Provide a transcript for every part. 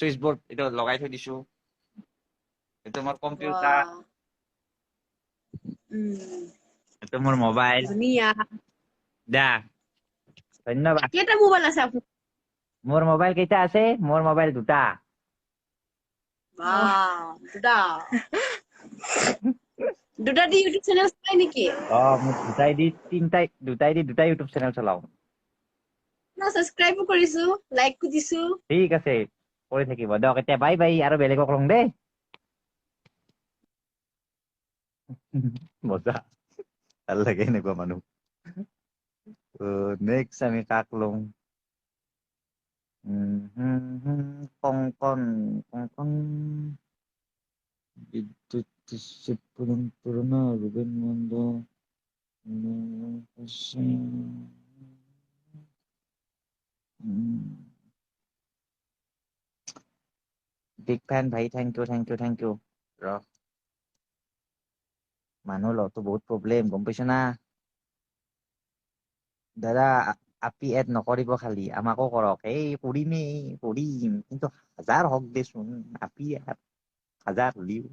Switch board এটা লগাই থৈ দিছো এটা মোৰ কম্পিউটাৰ Wow. এটা মোৰ মোবাইল ধুনীয়া। দা ধন্যবাদ কেইটা মোবাইল আছে আপোনাৰ? মোৰ মোবাইল কেইটা আছে মোৰ মোবাইল দুটা বাহ, দুটা। দুটা দি ইউটিউব চেনেল চাই নেকি? মোৰ দুটাই ইউটিউব চেনেল চলাও মই সাবস্ক্ৰাইবো কৰিছো, লাইকো দিছো। ঠিক আছে কৰি থাকিব দিয়ক এতিয়া বাই বাই আৰু বেলেগক লওঁ দেই মজা ভাল লাগে এনেকুৱা মানুহ নেক্সট আমি কাক লওঁ কংকন কংকন বিদ্যুৎ পুৰনো ৰুবেন মন্দ বিগ ফ্যান ভাই থ্যাংক ইউ ৰ মানুহ লওঁতো বহুত প্ৰব্লেম গম পাইছ না দাদা আপি এড নকৰিব খালি আমাকো কৰক এই কৰিম কিন্তু 1000 হওক দেচোন আপি এড 1000 হলিও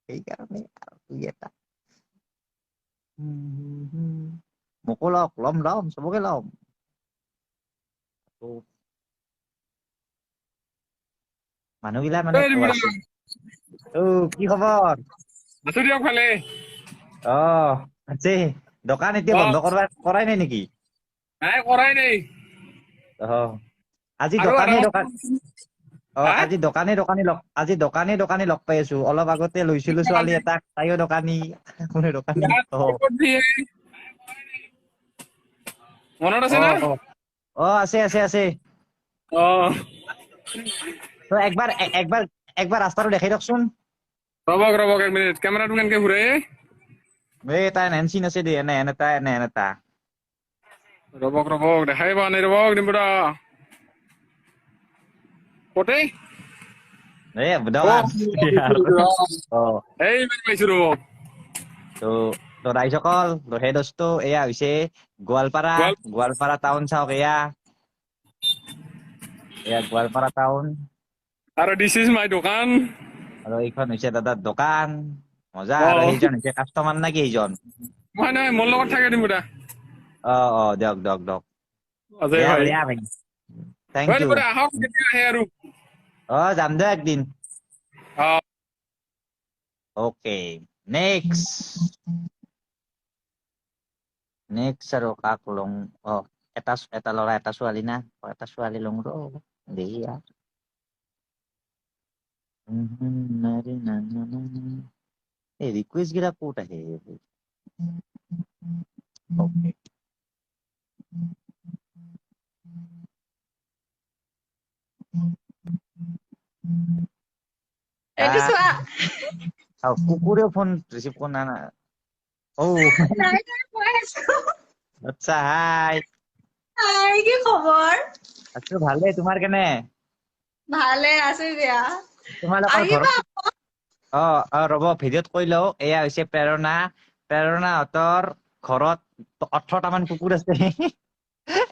সেইকাৰণে আৰু দুই এটা মোকো ল'ম চবকে ল'ম মানুহবিলাক মানে কি খবৰ আছো দিয়ক ভালে আছে দোকান এতিয়া বন্ধ কৰাই নাই নেকি নাই কৰাই নাই আজি দোকানী লগ পাই আছো অলপ আগতে লৈছিলো ছোৱালী এটাক তাইও দোকানী মনত আছে না আছে একবাৰ ৰাস্তাটো দেখাই দিয়কচোন ৰবক 1 মিনিট কেমেৰাটো কেনেকে ঘূৰাই তাই এনচিন আছে দে এনে এটা ৰবক দেখাই পোৱা নাই ৰবক ডিম্পুদা কতে এই পাইছো ৰবক তো ৰাইজসকল সেই দোষটো এয়া হৈছে গোৱালপাৰা টাউন চাওক এয়া গোৱালপাৰা টাউন আৰু দিছ ইজ মাই দোকান আৰু এইখন হৈছে দাদাৰ দোকান মজা আৰু সেইজন হৈছে কাষ্টমাৰ নাকি সেইজন নাই মোৰ লগত থাকে ডিম্পুদা দিয়ক থেংক ইউ আহক কেতিয়া আহে আৰু যাম দে একদিন অকে নেক্সট আৰু কাক লওঁ এটা ল'ৰা এটা ছোৱালী না এটা ছোৱালী লওঁ দেহিয়া এই ৰিকুৱেষ্ট কেইটা ক'ত আহে কুকুৰেও ফোন ৰিচিভ কৰা নাই আচ্ছা হাই কি খবৰ আছো ভালে তোমাৰ কেনে ভালে আছো দিয়া তোমালোকৰ ৰব ভিডিঅ'ত কৈ লও এয়া হৈছে প্ৰেৰণাহঁতৰ ঘৰত 18টামান কুকুৰ আছে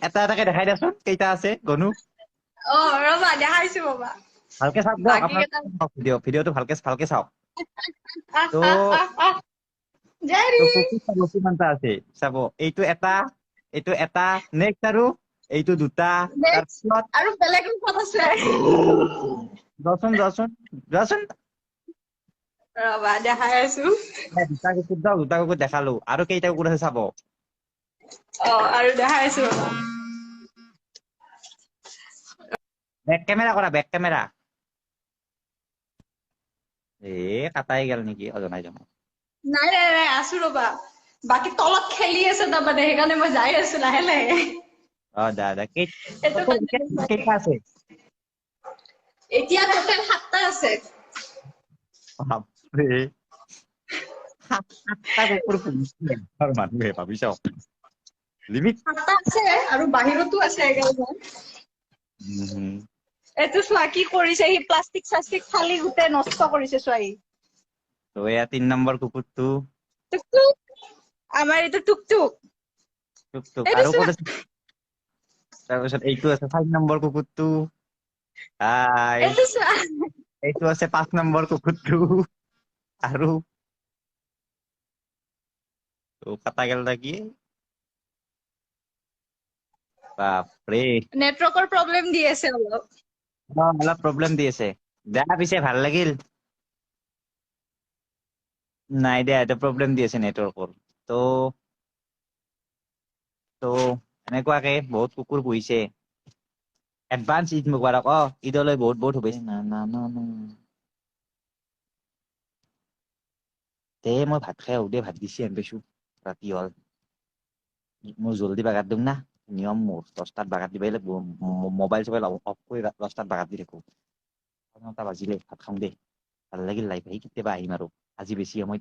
এটা এটাকে দেখাই দিয়াচোন কেইটা আছে গনু ৰবা দেখাইছো বাবা ভালকে চাওক দিয়ক ভিডিঅ'টো ভালকে চাওক কিমানটা আছে চাব এইটো এটা নেক্সট আৰু এইটো দুটা তাৰপিছত আৰু বেলেগ ক'ত আছে যোৱাচোন ৰবা দেখাই আছো দুটা কুকুৰ দেখালো আৰু কেইটা কুকুৰ আছে চাব আৰু দেখাই আছো ৰবা বেক কেমেৰা কাটাই গেল নেকি অজনাই নাই আছো ৰবা বাকী তলত খেলি আছে তাৰমানে সেইকাৰণে মই যাই আছো লাহে দাদা কেইটা আছে এতিয়া টোটেল 7টা আছে বাপৰে 7টা কুকুৰ মানুহে ভাবি চাওক লিমিট 7টা আছে আৰু বাহিৰতো আছে এগালমান এইটো চোৱা কি কৰিছে সি প্লাষ্টিক ফালি গোটেই নষ্ট কৰিছে চোৱাই তো এয়া 3 নম্বৰ কুকুৰটো টুকটুক আমাৰ এইটো টুকটুক আৰু ক'ত আছে তাৰপিছত এইটো আছে 5 নম্বৰ কুকুৰটো হাই এইটো চোৱা এইটো আছে 5 নম্বৰ কুকুৰটো আৰু কাটা গেল নেকি বাপৰে নেটৱৰ্কৰ প্ৰব্লেম দি আছে অলপ অলপ প্ৰব্লেম দি আছে যা পিছে ভাল লাগিল নাই দিয়া এটা প্ৰব্লেম দি আছে নেটৱৰ্কৰ তো তো এনেকুৱাকে বহুত কুকুৰ পুহিছে এডভান্স ঈদ মুবাৰক ঈদলৈ বহুত বহুত শুভেচ্ছা না দে মই ভাত খাই আহো দে ভাত দিছি আন পাইছো ৰাতি হল মোৰ জলদি বাগাত দিম না নিয়ম মোৰ 10টাত বাগাত দিবই লাগিব মোবাইল চবাইল অফ কৰি 10টাত বাগাত দি থাকো 9টা বাজিলে ভাত খাম দে ভাল লাগিল লাইভ আহি কেতিয়াবা আহিম আৰু আজি বেছি সময়